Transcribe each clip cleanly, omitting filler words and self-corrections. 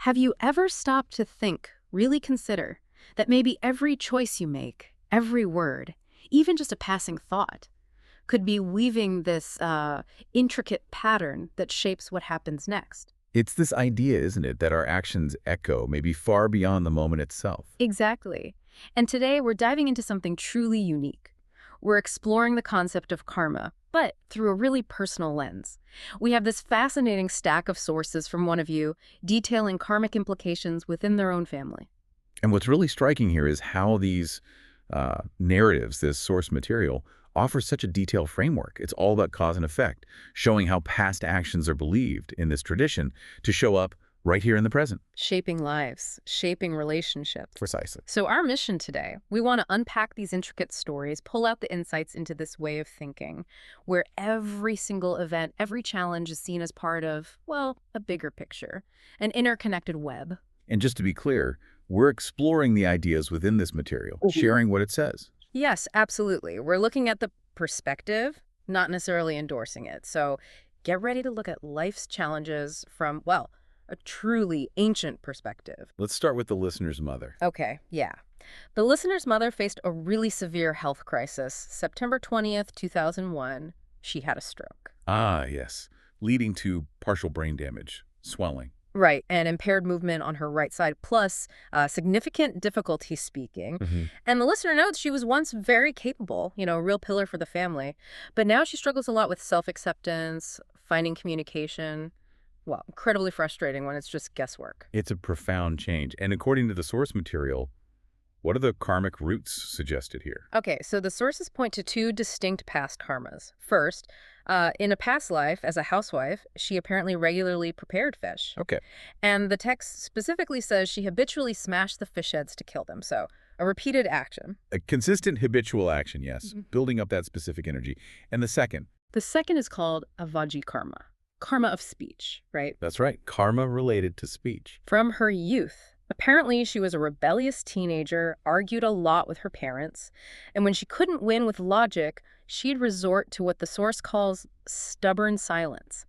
Have you ever stopped to think, really consider, that maybe every choice you make, every word, even just a passing thought, could be weaving this intricate pattern that shapes what happens next? It's this idea, isn't it, that our actions echo maybe far beyond the moment itself. Exactly. And today we're diving into something truly unique. We're exploring the concept of karma, but through a really personal lens. We have this fascinating stack of sources from one of you detailing karmic implications within their own family. And what's really striking here is how these narratives, this source material, offers such a detailed framework. It's all about cause and effect, showing how past actions are believed in this tradition to show up right here in the present. Shaping lives, shaping relationships. Precisely. So our mission today, we want to unpack these intricate stories, pull out the insights into this way of thinking, where every single event, every challenge is seen as part of, well, a bigger picture, an interconnected web. And just to be clear, we're exploring the ideas within this material, sharing what it says. Yes, absolutely. We're looking at the perspective, not necessarily endorsing it. So get ready to look at life's challenges from, well, a truly ancient perspective. Let's start with the listener's mother. Okay, yeah. The listener's mother faced a really severe health crisis. September 20th, 2001, she had a stroke. Ah, yes, leading to partial brain damage, swelling. Right, and impaired movement on her right side, plus significant difficulty speaking. And the listener notes she was once very capable, a real pillar for the family. But now she struggles a lot with self-acceptance, finding communication. Well, incredibly frustrating when it's just guesswork. It's a profound change. And according to the source material, what are the karmic roots suggested here? Okay, so the sources point to two distinct past karmas. First, in a past life, as a housewife, she apparently regularly prepared fish. Okay. And the text specifically says she habitually smashed the fish heads to kill them. So a repeated action. A consistent habitual action, yes, building up that specific energy. And the second? The second is called avaji karma, karma of speech, right? That's right, karma related to speech. From her youth. Apparently, she was a rebellious teenager, argued a lot with her parents, and when she couldn't win with logic, she'd resort to what the source calls stubborn silence,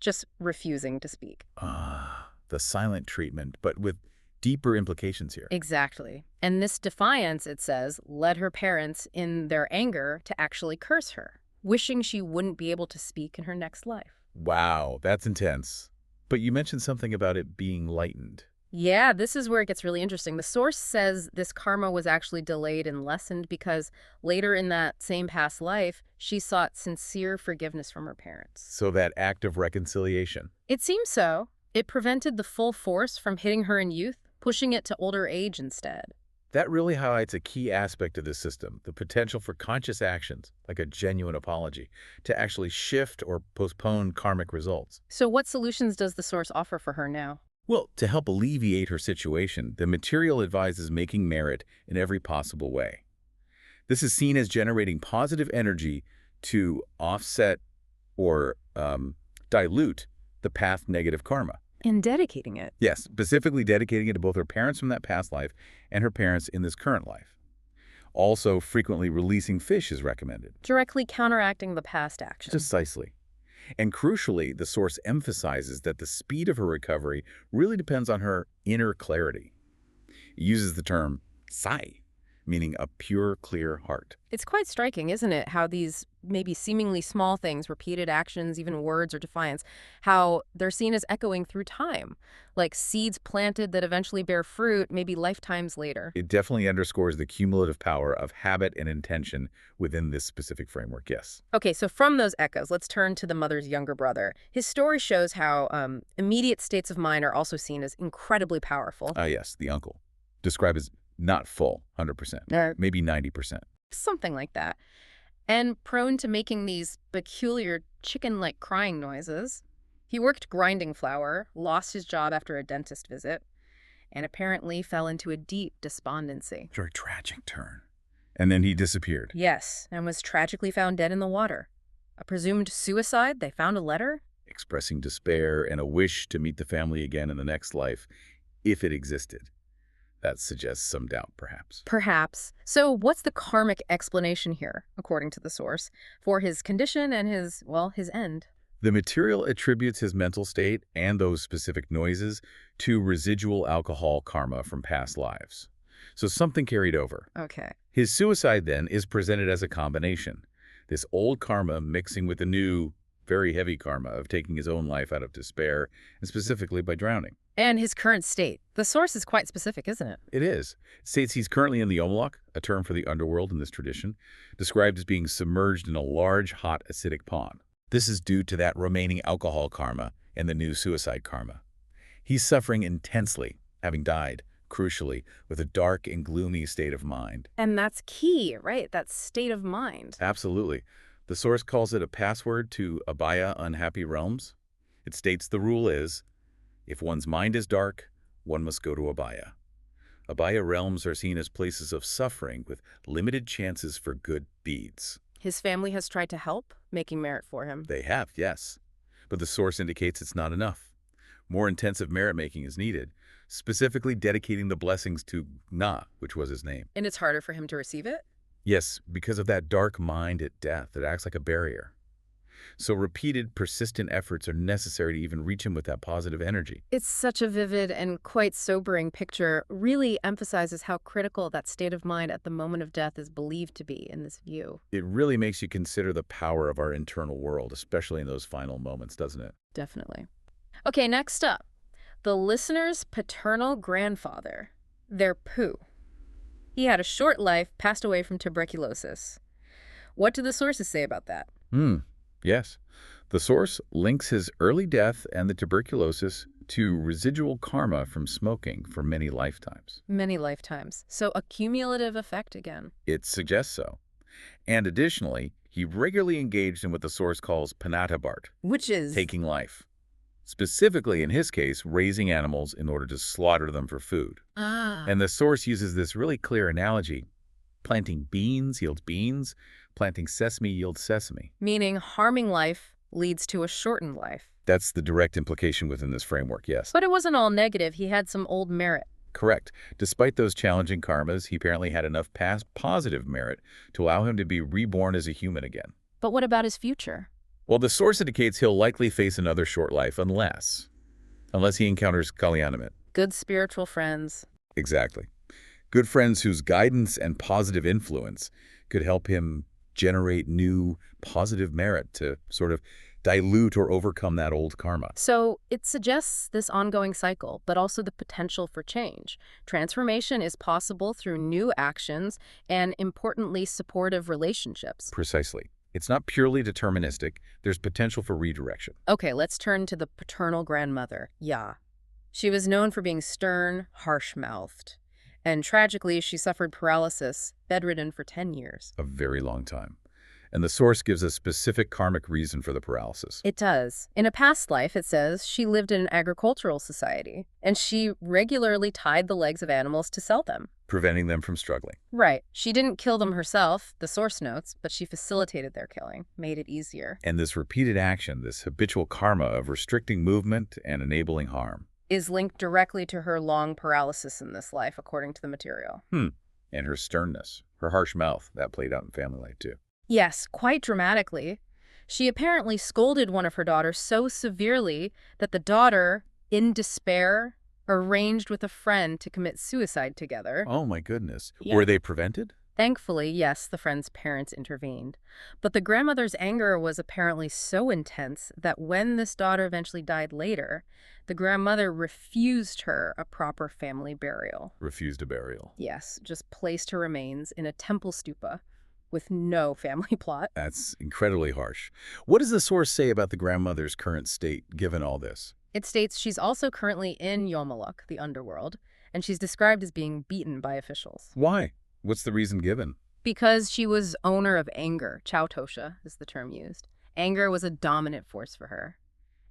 just refusing to speak. Ah, the silent treatment, but with deeper implications here. Exactly. And this defiance, it says, led her parents, in their anger, to actually curse her, wishing she wouldn't be able to speak in her next life. Wow, that's intense. But you mentioned something about it being lightened. Yeah, this is where it gets really interesting. The source says this karma was actually delayed and lessened because later in that same past life, she sought sincere forgiveness from her parents. So that act of reconciliation. It seems so. It prevented the full force from hitting her in youth, pushing it to older age instead. That really highlights a key aspect of this system, the potential for conscious actions, like a genuine apology, to actually shift or postpone karmic results. So what solutions does the source offer for her now? Well, to help alleviate her situation, the material advises making merit in every possible way. This is seen as generating positive energy to offset or dilute the past negative karma. And dedicating it. Yes, specifically dedicating it to both her parents from that past life and her parents in this current life. Also, frequently releasing fish is recommended. Directly counteracting the past action. Precisely. And crucially, the source emphasizes that the speed of her recovery really depends on her inner clarity. It uses the term sai, meaning a pure, clear heart. It's quite striking, isn't it, how these maybe seemingly small things, repeated actions, even words or defiance, how they're seen as echoing through time, like seeds planted that eventually bear fruit maybe lifetimes later. It definitely underscores the cumulative power of habit and intention within this specific framework, yes. Okay, so from those echoes, let's turn to the mother's younger brother. His story shows how immediate states of mind are also seen as incredibly powerful. Yes, the uncle. Described as not full, 100%, maybe 90%. Something like that. And prone to making these peculiar chicken-like crying noises. He worked grinding flour, lost his job after a dentist visit, and apparently fell into a deep despondency. Very tragic turn. And then he disappeared. Yes, and was tragically found dead in the water. A presumed suicide? They found a letter? Expressing despair and a wish to meet the family again in the next life, if it existed. That suggests some doubt, perhaps. Perhaps. So what's the karmic explanation here, according to the source, for his condition and his end? The material attributes his mental state and those specific noises to residual alcohol karma from past lives. So something carried over. Okay. His suicide, then, is presented as a combination. This old karma mixing with the new, very heavy karma of taking his own life out of despair, and specifically by drowning. And his current state. The source is quite specific, isn't it? It is. It states he's currently in the Yomolok, a term for the underworld in this tradition, described as being submerged in a large, hot, acidic pond. This is due to that remaining alcohol karma and the new suicide karma. He's suffering intensely, having died, crucially, with a dark and gloomy state of mind. And that's key, right? That state of mind. Absolutely. The source calls it a password to Abhaya unhappy realms. It states the rule is, if one's mind is dark, one must go to Abhaya. Abhaya realms are seen as places of suffering with limited chances for good deeds. His family has tried to help, making merit for him. They have, yes. But the source indicates it's not enough. More intensive merit-making is needed, specifically dedicating the blessings to Na, which was his name. And it's harder for him to receive it? Yes, because of that dark mind at death that acts like a barrier. So repeated, persistent efforts are necessary to even reach him with that positive energy. It's such a vivid and quite sobering picture, really emphasizes how critical that state of mind at the moment of death is believed to be in this view. It really makes you consider the power of our internal world, especially in those final moments, doesn't it? Definitely. Okay, next up. The listener's paternal grandfather, their Pooh. He had a short life, passed away from tuberculosis. What do the sources say about that? Yes. The source links his early death and the tuberculosis to residual karma from smoking for many lifetimes. Many lifetimes. So a cumulative effect again. It suggests so. And additionally, he regularly engaged in what the source calls panatabart, Which is... taking life. Specifically, in his case, raising animals in order to slaughter them for food. And the source uses this really clear analogy. Planting beans yields beans. Planting sesame yields sesame. Meaning harming life leads to a shortened life. That's the direct implication within this framework, yes. But it wasn't all negative. He had some old merit. Correct. Despite those challenging karmas, he apparently had enough past positive merit to allow him to be reborn as a human again. But what about his future? Well, the source indicates he'll likely face another short life unless he encounters Kalyanamit. Good spiritual friends. Exactly. Good friends whose guidance and positive influence could help him generate new positive merit to sort of dilute or overcome that old karma. So it suggests this ongoing cycle, but also the potential for change. Transformation is possible through new actions and, importantly, supportive relationships. Precisely. It's not purely deterministic. There's potential for redirection. Okay, let's turn to the paternal grandmother, Ya. She was known for being stern, harsh-mouthed. And tragically, she suffered paralysis, bedridden for 10 years. A very long time. And the source gives a specific karmic reason for the paralysis. It does. In a past life, it says, she lived in an agricultural society, and she regularly tied the legs of animals to sell them. Preventing them from struggling. Right. She didn't kill them herself, the source notes, but she facilitated their killing, made it easier. And this repeated action, this habitual karma of restricting movement and enabling harm, is linked directly to her long paralysis in this life, according to the material. And her sternness, her harsh mouth, that played out in family life too. Yes, quite dramatically. She apparently scolded one of her daughters so severely that the daughter, in despair, arranged with a friend to commit suicide together. Oh my goodness. Yeah. Were they prevented? Thankfully, yes, the friend's parents intervened. But the grandmother's anger was apparently so intense that when this daughter eventually died later, the grandmother refused her a proper family burial. Refused a burial. Yes, just placed her remains in a temple stupa with no family plot. That's incredibly harsh. What does the source say about the grandmother's current state, given all this? It states she's also currently in Yomolok, the underworld, and she's described as being beaten by officials. Why? What's the reason given? Because she was owner of anger. Chautosha is the term used. Anger was a dominant force for her.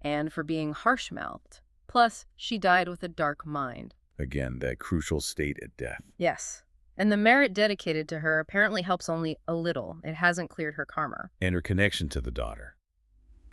And for being harsh-mouthed. Plus, she died with a dark mind. Again, that crucial state at death. Yes. And the merit dedicated to her apparently helps only a little. It hasn't cleared her karma. And her connection to the daughter.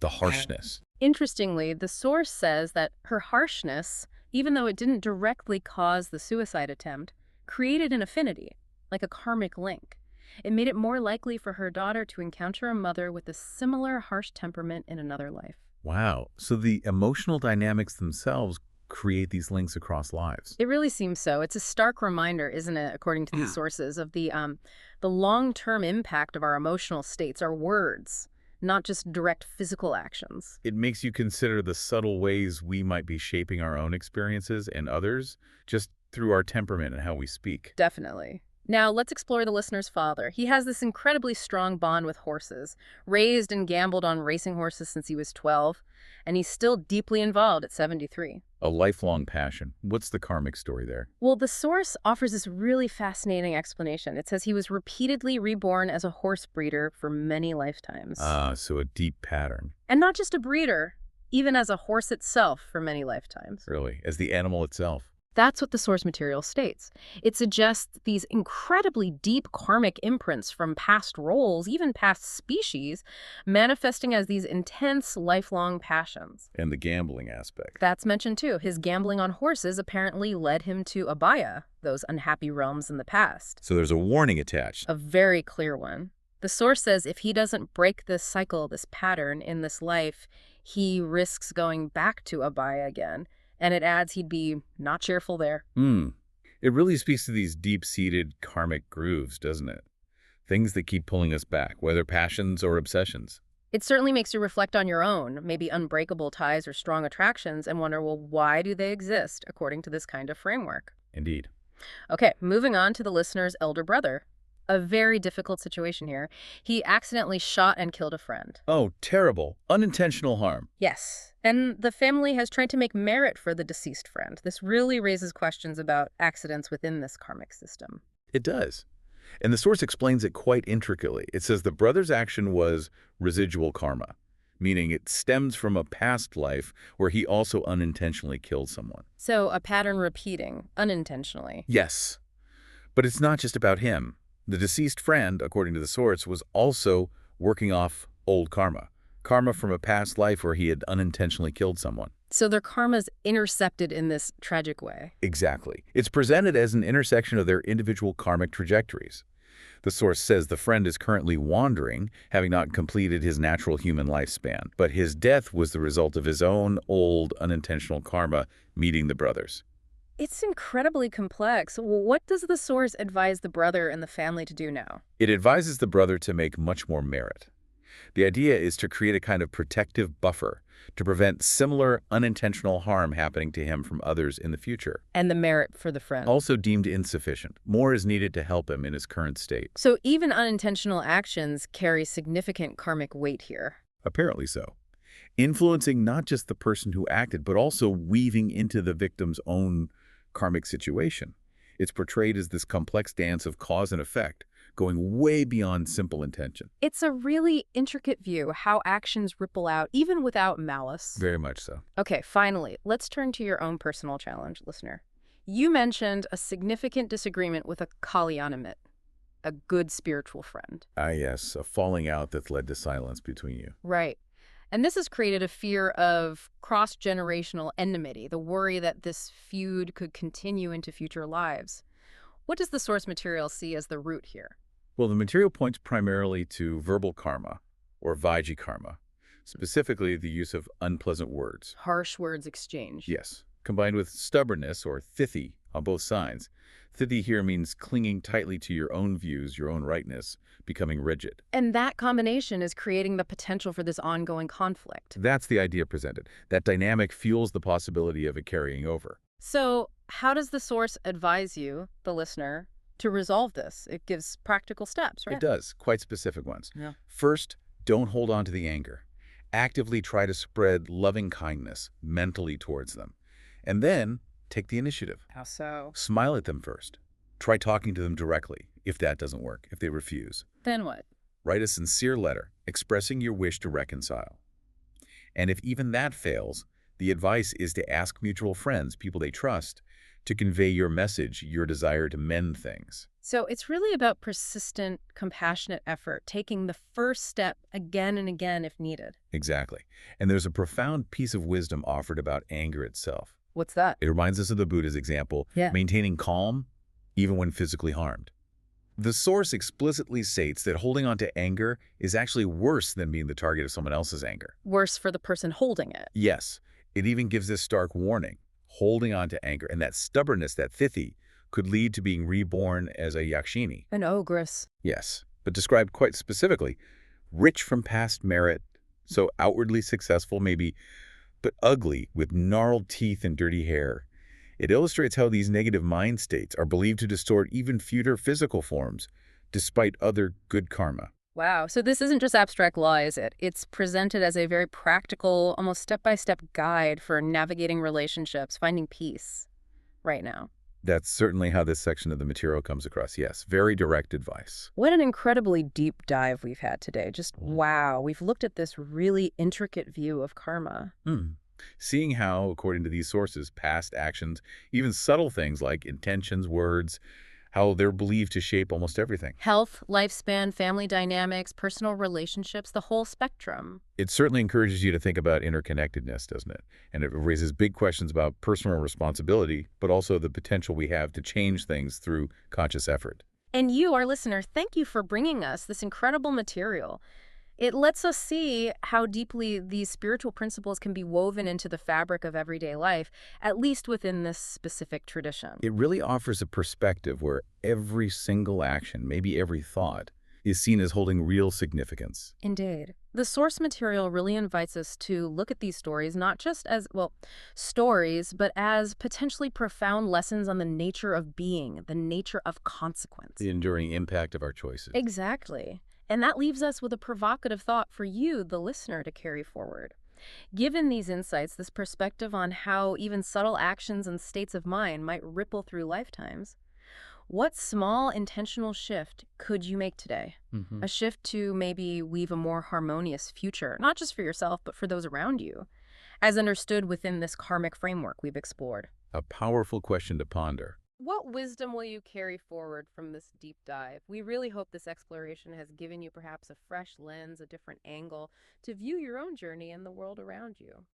The harshness. Interestingly, the source says that her harshness, even though it didn't directly cause the suicide attempt, created an affinity, like a karmic link. It made it more likely for her daughter to encounter a mother with a similar harsh temperament in another life. Wow. So the emotional dynamics themselves create these links across lives. It really seems so. It's a stark reminder, isn't it, according to these sources, of the long-term impact of our emotional states, our words, not just direct physical actions. It makes you consider the subtle ways we might be shaping our own experiences and others just through our temperament and how we speak. Definitely. Now, let's explore the listener's father. He has this incredibly strong bond with horses, raised and gambled on racing horses since he was 12, and he's still deeply involved at 73. A lifelong passion. What's the karmic story there? Well, the source offers this really fascinating explanation. It says he was repeatedly reborn as a horse breeder for many lifetimes. So a deep pattern. And not just a breeder, even as a horse itself for many lifetimes. Really, as the animal itself. That's what the source material states. It suggests these incredibly deep karmic imprints from past roles, even past species, manifesting as these intense, lifelong passions. And the gambling aspect. That's mentioned too. His gambling on horses apparently led him to Abaya, those unhappy realms in the past. So there's a warning attached. A very clear one. The source says if he doesn't break this cycle, this pattern in this life, he risks going back to Abaya again. And it adds he'd be not cheerful there. It really speaks to these deep-seated karmic grooves, doesn't it? Things that keep pulling us back, whether passions or obsessions. It certainly makes you reflect on your own, maybe unbreakable ties or strong attractions, and wonder, well, why do they exist according to this kind of framework? Indeed. Okay, moving on to the listener's elder brother. A very difficult situation here. He accidentally shot and killed a friend. Oh, terrible. Unintentional harm. Yes. And the family has tried to make merit for the deceased friend. This really raises questions about accidents within this karmic system. It does. And the source explains it quite intricately. It says the brother's action was residual karma, meaning it stems from a past life where he also unintentionally killed someone. So a pattern repeating, unintentionally. Yes. But it's not just about him. The deceased friend, according to the source, was also working off old karma. Karma from a past life where he had unintentionally killed someone. So their karma's intercepted in this tragic way. Exactly. It's presented as an intersection of their individual karmic trajectories. The source says the friend is currently wandering, having not completed his natural human lifespan, but his death was the result of his own old unintentional karma meeting the brothers. It's incredibly complex. What does the source advise the brother and the family to do now? It advises the brother to make much more merit. The idea is to create a kind of protective buffer to prevent similar unintentional harm happening to him from others in the future. And the merit for the friend. Also deemed insufficient. More is needed to help him in his current state. So even unintentional actions carry significant karmic weight here. Apparently so. Influencing not just the person who acted, but also weaving into the victim's own karmic situation. It's portrayed as this complex dance of cause and effect, going way beyond simple intention. It's a really intricate view, how actions ripple out, even without malice. Very much so. Okay, finally, let's turn to your own personal challenge, listener. You mentioned a significant disagreement with a kalyanamit, a good spiritual friend. Yes, a falling out that's led to silence between you. Right. And this has created a fear of cross-generational enmity, the worry that this feud could continue into future lives. What does the source material see as the root here? Well, the material points primarily to verbal karma, or vaiji karma, specifically the use of unpleasant words. Harsh words exchanged. Yes, combined with stubbornness, or thithi, on both sides. Thithi here means clinging tightly to your own views, your own rightness, becoming rigid. And that combination is creating the potential for this ongoing conflict. That's the idea presented. That dynamic fuels the possibility of it carrying over. So how does the source advise you, the listener, to resolve this? It gives practical steps, right? It does, quite specific ones. Yeah. First, don't hold on to the anger. Actively try to spread loving kindness mentally towards them. And then, take the initiative. How so? Smile at them first. Try talking to them directly, if that doesn't work, if they refuse. Then what? Write a sincere letter, expressing your wish to reconcile. And if even that fails, the advice is to ask mutual friends, people they trust, to convey your message, your desire to mend things. So it's really about persistent, compassionate effort, taking the first step again and again if needed. Exactly. And there's a profound piece of wisdom offered about anger itself. What's that? It reminds us of the Buddha's example, maintaining calm even when physically harmed. The source explicitly states that holding on to anger is actually worse than being the target of someone else's anger. Worse for the person holding it. Yes, it even gives this stark warning. Holding on to anger and that stubbornness, that thithi, could lead to being reborn as a yakshini. An ogress. Yes, but described quite specifically. Rich from past merit, so outwardly successful maybe, but ugly with gnarled teeth and dirty hair. It illustrates how these negative mind states are believed to distort even future physical forms, despite other good karma. Wow. So this isn't just abstract law, is it? It's presented as a very practical, almost step-by-step guide for navigating relationships, finding peace right now. That's certainly how this section of the material comes across. Yes, very direct advice. What an incredibly deep dive we've had today. Just wow. We've looked at this really intricate view of karma. Seeing how, according to these sources, past actions, even subtle things like intentions, words, how they're believed to shape almost everything. Health, lifespan, family dynamics, personal relationships, the whole spectrum. It certainly encourages you to think about interconnectedness, doesn't it? And it raises big questions about personal responsibility, but also the potential we have to change things through conscious effort. And you, our listener, thank you for bringing us this incredible material. It lets us see how deeply these spiritual principles can be woven into the fabric of everyday life, at least within this specific tradition. It really offers a perspective where every single action, maybe every thought, is seen as holding real significance. Indeed. The source material really invites us to look at these stories not just as, well, stories, but as potentially profound lessons on the nature of being, the nature of consequence. The enduring impact of our choices. Exactly. And that leaves us with a provocative thought for you, the listener, to carry forward. Given these insights, this perspective on how even subtle actions and states of mind might ripple through lifetimes, what small intentional shift could you make today? A shift to maybe weave a more harmonious future, not just for yourself, but for those around you, as understood within this karmic framework we've explored. A powerful question to ponder. What wisdom will you carry forward from this deep dive? We really hope this exploration has given you perhaps a fresh lens, a different angle to view your own journey and the world around you.